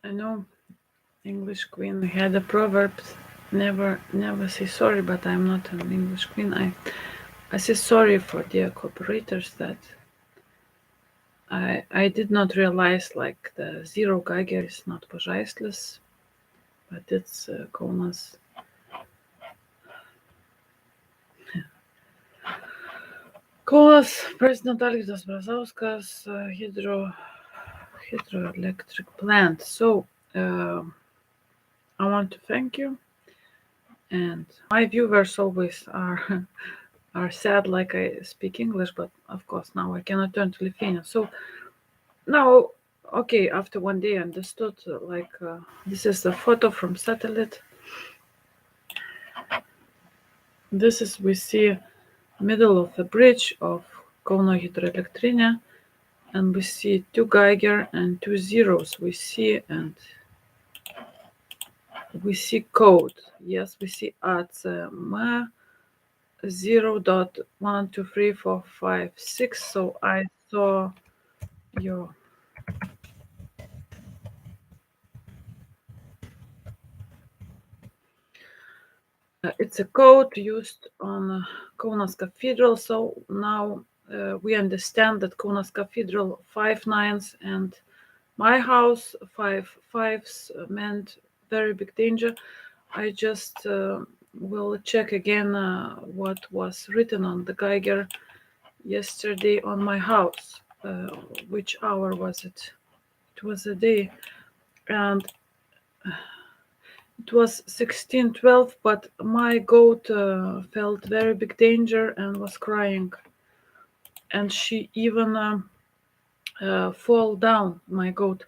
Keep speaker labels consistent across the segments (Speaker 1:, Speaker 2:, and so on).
Speaker 1: I know English queen had a proverb, never say sorry, but I'm not an English queen. I say sorry for the cooperators that I did not realize like the zero Geiger is not pažaislis, but it's Kaunas. Kaunas President Algirdas Brazauskas hydroelectric plant. So I want to thank you, and my viewers always are are sad like I speak English, but of course now I cannot turn to Lithuanian. So now, okay, after one day I understood this is a photo from satellite. This is we see middle of the bridge of Kauno hydroelektrinė, and we see two Geiger and two zeros we see, and we see code. Yes, we see ACM 0.123456. So I saw your it's a code used on Kaunas Cathedral. So now we understand that Kaunas Cathedral 5 nines and my house 5 fives meant very big danger. I just will check again what was written on the Geiger yesterday on my house. Which hour was it? It was a day, and it was 16:12. But my goat felt very big danger and was crying, and she even fall down. My goat.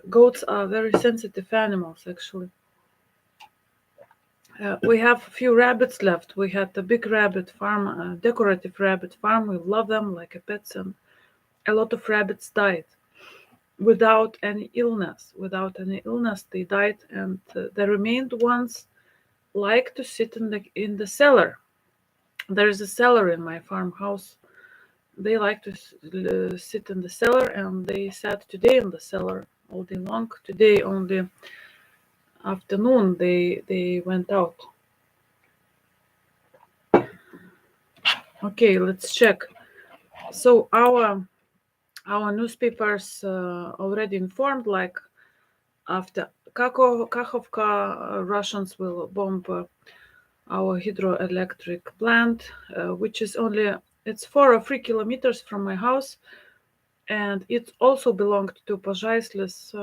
Speaker 1: Goats are very sensitive animals, actually. We have a few rabbits left. We had a big rabbit farm, a decorative rabbit farm. We love them like a pets, and a lot of rabbits died without any illness. Without any illness, they died, and the remained ones like to sit in the cellar. There is a cellar in my farmhouse. They like to sit in the cellar, and they sat today in the cellar all day long. Today only afternoon they went out. Okay, let's check. So our newspapers already informed, like after Kakhovka, Russians will bomb our hydroelectric plant, which is only it's 4 or 3 kilometers from my house, and it also belonged to Pažaislis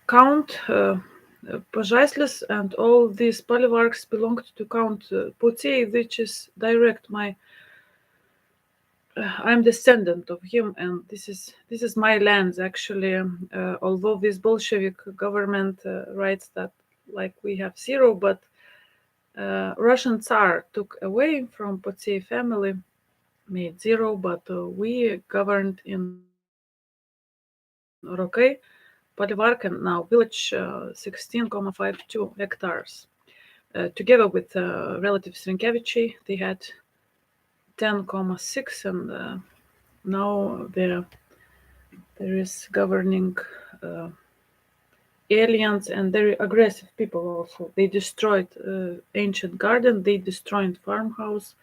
Speaker 1: count. Pažaislis and all these Palivarks belonged to Count Puciai, which is direct my. I'm descendant of him, and this is my lands actually. Although this Bolshevik government writes that like we have zero, but Russian Tsar took away from Puciai family, made zero, but we governed in ROKqəd, Palivarko, now village 16,52 hectares. Together with relatives Rinkevičiai, they had 10,6, and now there is governing aliens and very aggressive people also. They destroyed ancient garden, they destroyed farmhouse,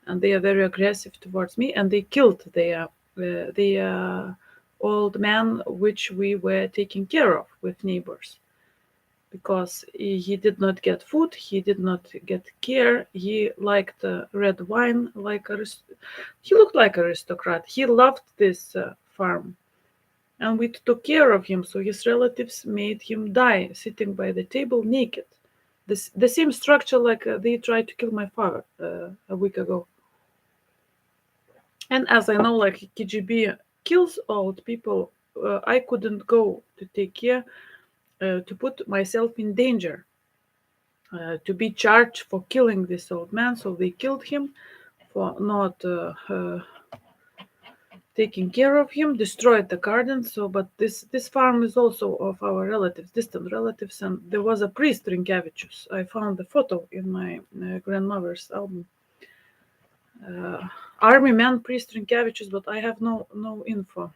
Speaker 1: and they are very aggressive towards me, and they killed the old man which we were taking care of with neighbors, because he did not get food, he did not get care, he liked red wine, he looked like aristocrat, he loved this farm, and we took care of him, so his relatives made him die sitting by the table naked. The same structure like they tried to kill my father a week ago. And as I know, like KGB kills old people, I couldn't go to take care, to put myself in danger, to be charged for killing this old man. So they killed him for not taking care of him, destroyed the garden. So, but this farm is also of our relatives, distant relatives, and there was a priest Rinkevičius. I found the photo in my grandmother's album. Army man priest Rinkevičius, but I have no info.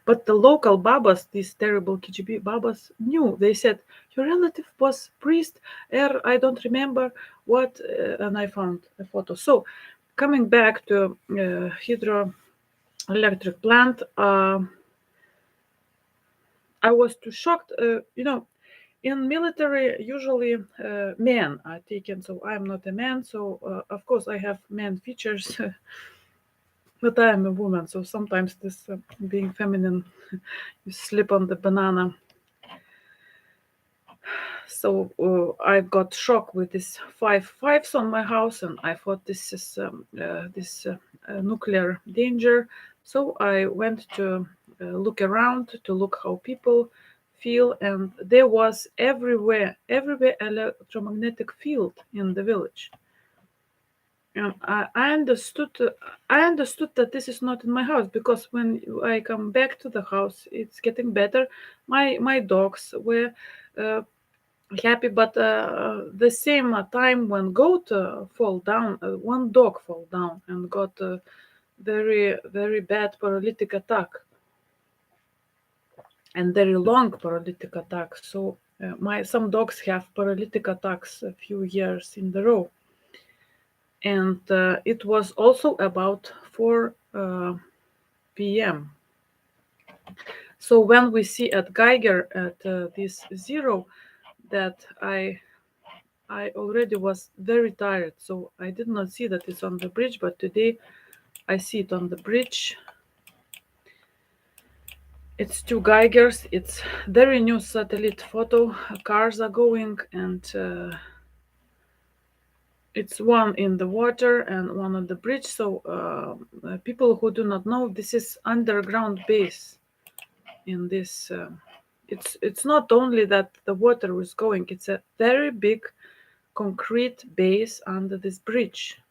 Speaker 1: But the local babas, these terrible KGB babas, knew. They said, your relative was priest, I don't remember what, and I found a photo. So, coming back to hydroelectric plant, I was too shocked. In military, usually men are taken. So I'm not a man. So of course I have man features, but I am a woman. So sometimes this being feminine, you slip on the banana. So I got shocked with this 5 on my house, and I thought this is nuclear danger. So I went to look around to look how people feel, and there was everywhere electromagnetic field in the village. And I understood that this is not in my house, because when I come back to the house, it's getting better. My dogs were happy, but the same time when goat fall down, one dog fall down and got a very very bad paralytic attack, and very long paralytic attack. So some dogs have paralytic attacks a few years in a row, and it was also about 4 p.m. So when we see at Geiger at this 0, that I already was very tired, so I did not see that it's on the bridge, but today I see it on the bridge. It's 2 Geigers. It's very new satellite photo. Cars are going, and it's one in the water and one on the bridge. So people who do not know, this is underground base. In this, it's not only that the water is going. It's a very big concrete base under this bridge.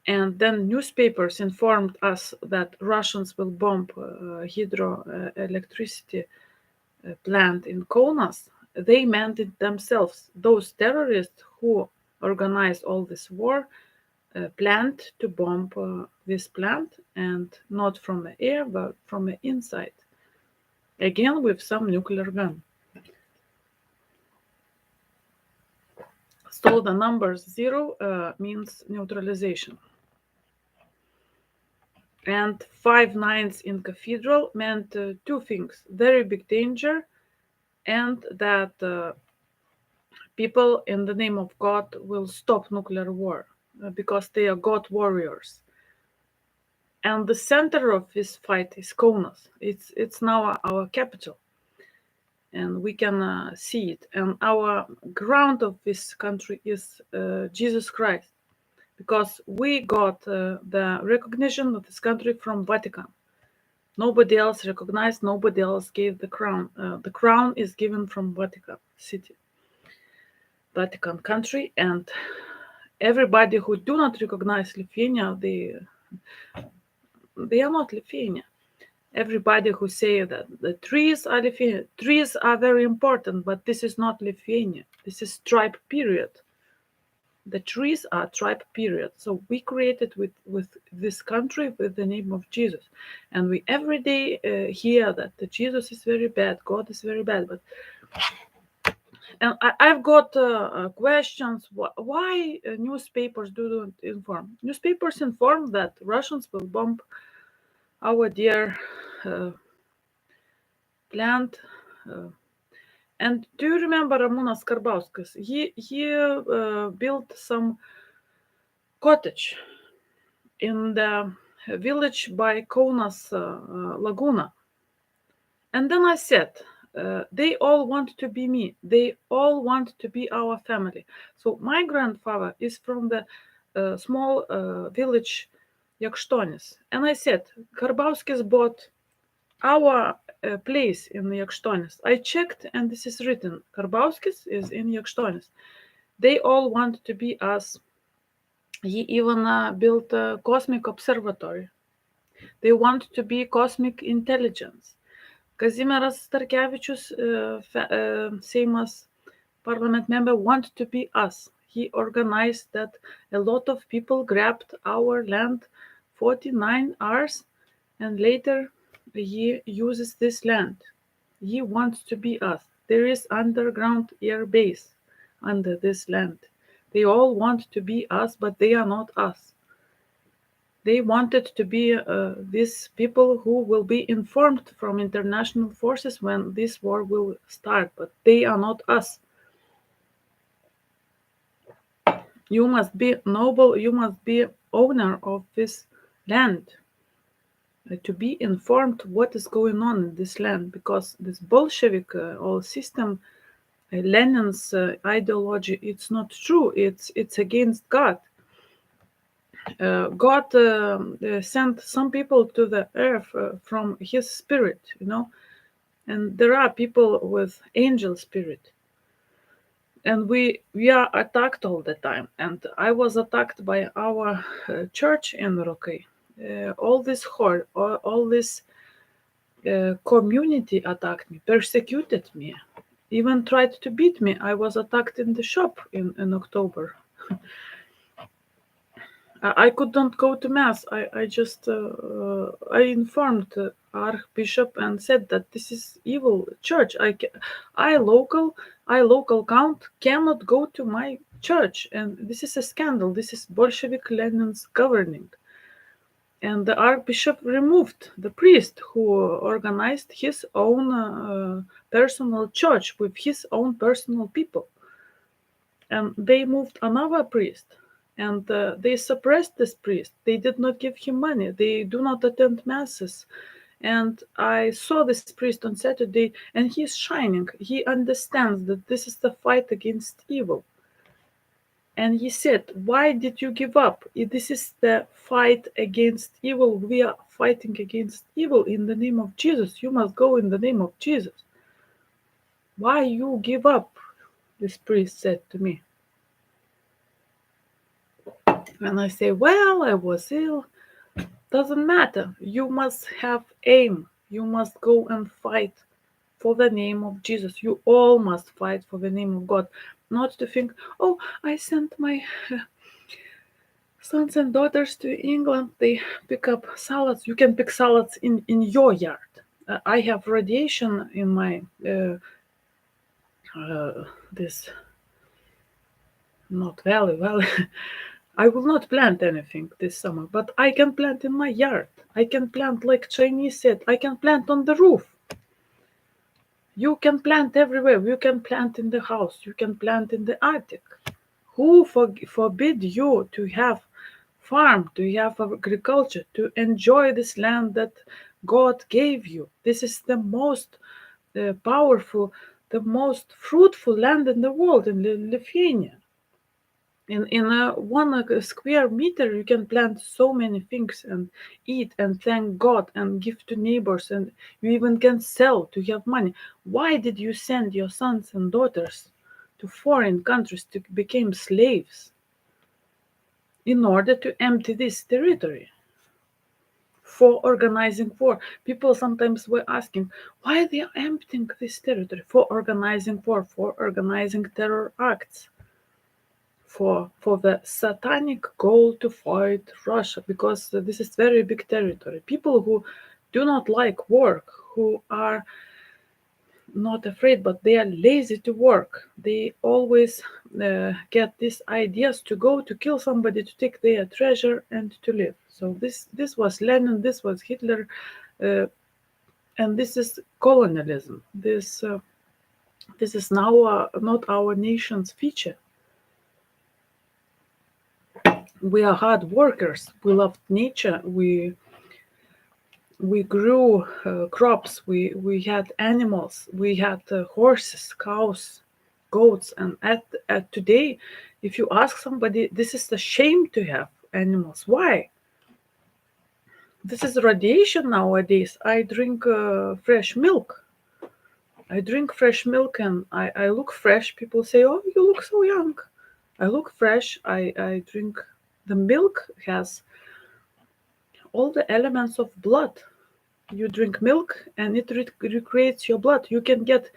Speaker 1: And then newspapers informed us that Russians will bomb hydroelectricity plant in Kaunas. They meant it themselves. Those terrorists who organized all this war planned to bomb this plant, and not from the air, but from the inside. Again, with some nuclear gun. So the number 0 means neutralization. And 5 nines in cathedral meant 2 things: very big danger, and that people in the name of God will stop nuclear war, because they are God warriors. And the center of this fight is Kaunas. It's now our capital, and we can see it. And our ground of this country is Jesus Christ, because we got the recognition of this country from Vatican. Nobody else recognized, nobody else gave the crown. The crown is given from Vatican City, Vatican country, and everybody who do not recognize Lithuania, they are not Lithuania. Everybody who say that the trees are Lithuania, trees are very important, but this is not Lithuania. This is tribe period. The trees are tribe period. So we created with this country with the name of Jesus, and we every day hear that the Jesus is very bad, God is very bad. But and I've got questions. Why newspapers don't inform? Newspapers inform that Russians will bomb our dear plant. And do you remember Ramūnas Karbauskis? He built some cottage in the village by Kaunas Laguna. And then I said, they all want to be me. They all want to be our family. So my grandfather is from the small village Yakštonis. And I said, Karbauskis bought our place in Yakštonis. I checked, and this is written. Karbauskis is in Yakštonis. They all want to be us. He even built a cosmic observatory. They want to be cosmic intelligence. Kazimieras Starkevičius, Seimas parliament member, want to be us. He organized that a lot of people grabbed our land 49 hours, and later he uses this land. He wants to be us. There is underground air base under this land. They all want to be us, but they are not us. They wanted to be these people who will be informed from international forces when this war will start, but they are not us. You must be noble, you must be owner of this land to be informed what is going on in this land, because this Bolshevik whole system, Lenin's ideology, it's not true. It's against God. God sent some people to the earth from His spirit, and there are people with angel spirit, and we are attacked all the time. And I was attacked by our church in ROKÊ. All this horror, all this community attacked me, persecuted me, even tried to beat me. I was attacked in the shop in October. I could not go to mass. I informed Archbishop and said that this is evil church. I local count cannot go to my church, and this is a scandal. This is Bolshevik Lenin's governing. And the Archbishop removed the priest who organized his own personal church with his own personal people. And they moved another priest, and they suppressed this priest. They did not give him money. They do not attend masses. And I saw this priest on Saturday, and he is shining. He understands that this is the fight against evil. And he said, why did you give up? This is the fight against evil. We are fighting against evil in the name of Jesus. You must go in the name of Jesus. Why you give up? This priest said to me. And I say, well, I was ill. Doesn't matter. You must have aim. You must go and fight for the name of Jesus. You all must fight for the name of God. Not to think, oh, I sent my sons and daughters to England. They pick up salads. You can pick salads in your yard. I have radiation in my this not valley. I will not plant anything this summer, but I can plant in my yard. I can plant, like Chinese said, I can plant on the roof. You can plant everywhere. You can plant in the house. You can plant in the attic. Who forbid you to have farm, to have agriculture, to enjoy this land that God gave you? This is the most powerful, the most fruitful land in the world, in Lithuania. In a 1 square meter, you can plant so many things and eat and thank God and give to neighbors, and you even can sell to have money. Why did you send your sons and daughters to foreign countries to become slaves? In order to empty this territory for organizing war. People sometimes were asking why they are emptying this territory. For organizing war, for organizing terror acts, for the satanic goal to fight Russia, because this is very big territory. People who do not like work, who are not afraid, but they are lazy to work. They always get these ideas to go to kill somebody, to take their treasure and to live. So this was Lenin, this was Hitler, and this is colonialism. This is now not our nation's feature. We are hard workers. We loved nature. We grew crops. We had animals. We had horses, cows, goats. And at today, if you ask somebody, this is a shame to have animals. Why? This is radiation nowadays. I drink fresh milk. I drink fresh milk and I look fresh. People say, oh, you look so young. I look fresh. I drink. The milk has all the elements of blood. You drink milk and it recreates your blood. You can get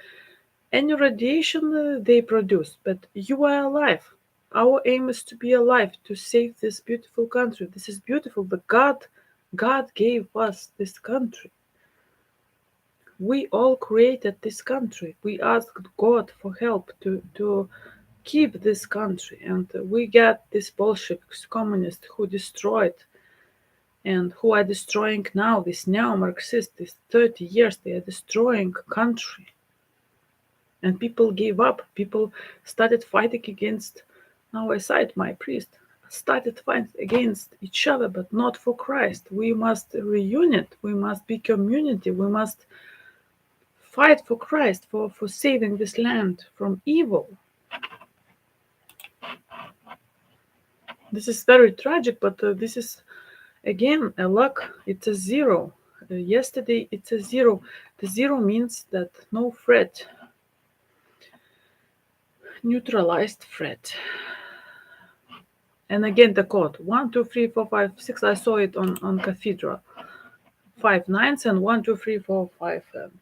Speaker 1: any radiation they produce, but you are alive. Our aim is to be alive, to save this beautiful country. This is beautiful. The God God gave us this country. We all created this country. We asked God for help to keep this country, and we got these Bolsheviks, communists who destroyed and who are destroying now. These neo-Marxists, these 30 years, they are destroying country. And people gave up. People started fighting against, now I cite my priest, started fighting against each other, but not for Christ. We must reunite. We must be community. We must fight for Christ, for saving this land from evil. This is very tragic, but this is, again, a luck. It's a zero. Yesterday, it's a zero. The zero means that no threat. Neutralized threat. And again, the code 1, 2, 3, 4, 5, 6. I saw it on cathedral. 5 nines and 1, 2, 3, 4, 5. And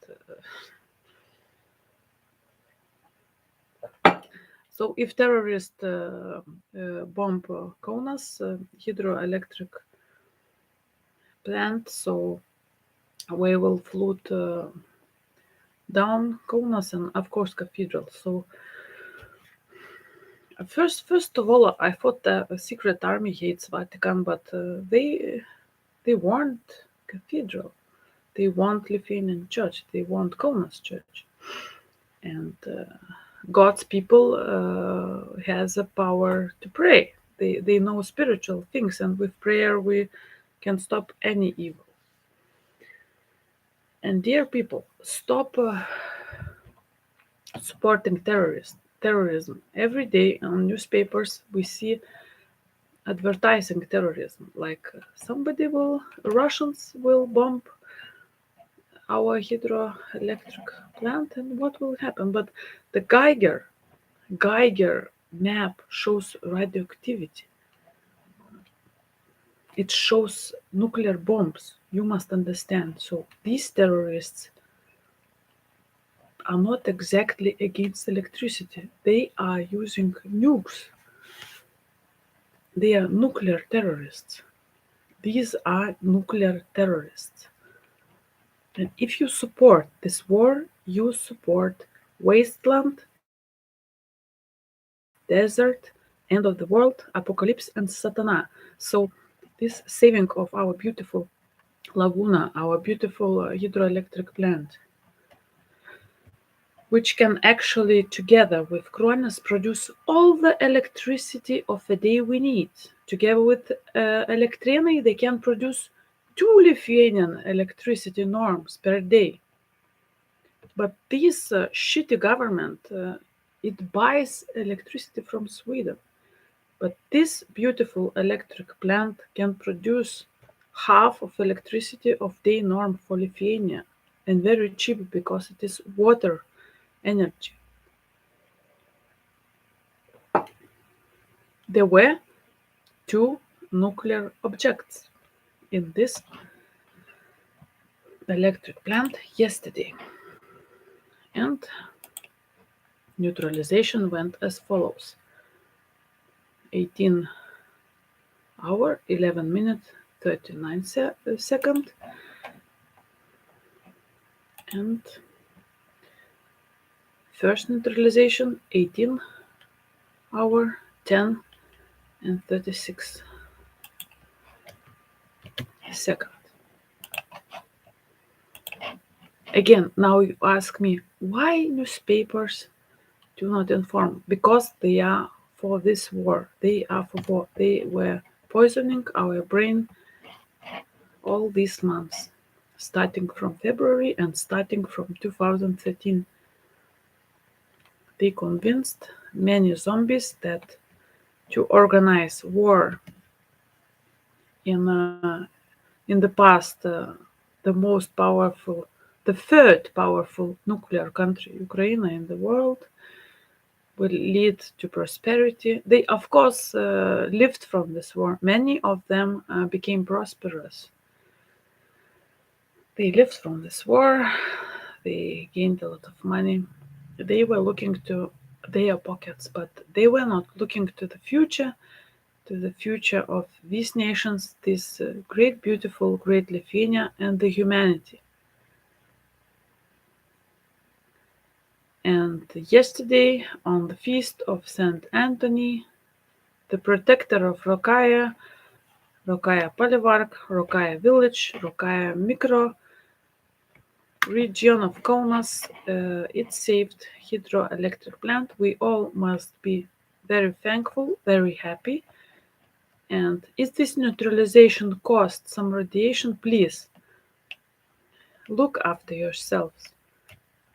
Speaker 1: so if terrorists bomb Kaunas hydroelectric plant, so we will flood down Kaunas and of course cathedral. So first of all, I thought the secret army hates Vatican, but they want cathedral. They want Lithuanian church. They want Kaunas church. And God's people has a power to pray. They know spiritual things, and with prayer we can stop any evil. And dear people, stop supporting terrorism. Every day on newspapers we see advertising terrorism, like Russians will bomb our hydroelectric plant, and what will happen? But the Geiger map shows radioactivity. It shows nuclear bombs. You must understand. So these terrorists are not exactly against electricity. They are using nukes. They are nuclear terrorists. These are nuclear terrorists. And if you support this war, you support wasteland, desert, end of the world, apocalypse, and Satana. So this saving of our beautiful laguna, our beautiful hydroelectric plant, which can actually, together with Kruonis, produce all the electricity of the day we need. Together with Elektrėnai, they can produce 2 Lithuanian electricity norms per day. But this shitty government, it buys electricity from Sweden. But this beautiful electric plant can produce half of electricity of day norm for Lithuania, and very cheap because it is water energy. There were 2 nuclear objects in this electric plant yesterday, and neutralization went as follows: 18 hour 11 minutes 39 second, and first neutralization 18 hour 10 and 36 seconds. Again, now you ask me, why newspapers do not inform? Because they are for this war. They are for war. They were poisoning our brain all these months, starting from February and starting from 2013. They convinced many zombies that to organize war in the past, the most powerful, the third powerful nuclear country, Ukraine, in the world, will lead to prosperity. They, of course, lived from this war. Many of them became prosperous. They lived from this war. They gained a lot of money. They were looking to their pockets, but they were not looking to the future. to the future of these nations, this great, beautiful, great Lithuania and the humanity. And yesterday, on the feast of St. Anthony, the protector of ROKÂ, ROKÂ PALIVARK, ROKÂ village, ROKÂ micro region of Kaunas, it saved hydroelectric plant. We all must be very thankful, very happy. And is this neutralization caused some radiation? Please look after yourselves.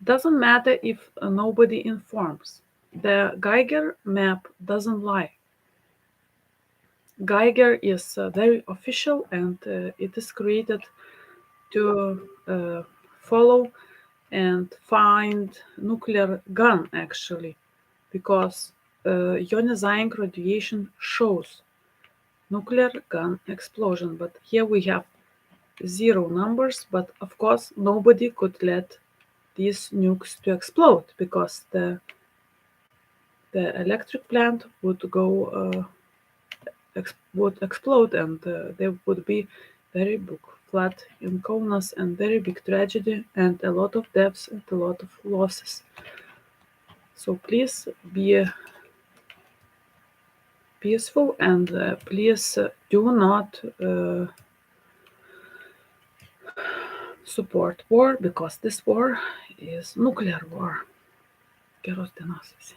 Speaker 1: Doesn't matter if nobody informs. The Geiger map doesn't lie. Geiger is very official, and it is created to follow and find nuclear gun, actually, because ionizing radiation shows nuclear gun explosion. But here we have zero numbers, but of course nobody could let these nukes to explode, because the electric plant would would explode, and there would be very big flood in Kaunas and very big tragedy and a lot of deaths and a lot of losses. So please be peaceful, and please do not support war, because this war is nuclear war. Geros dienos visi.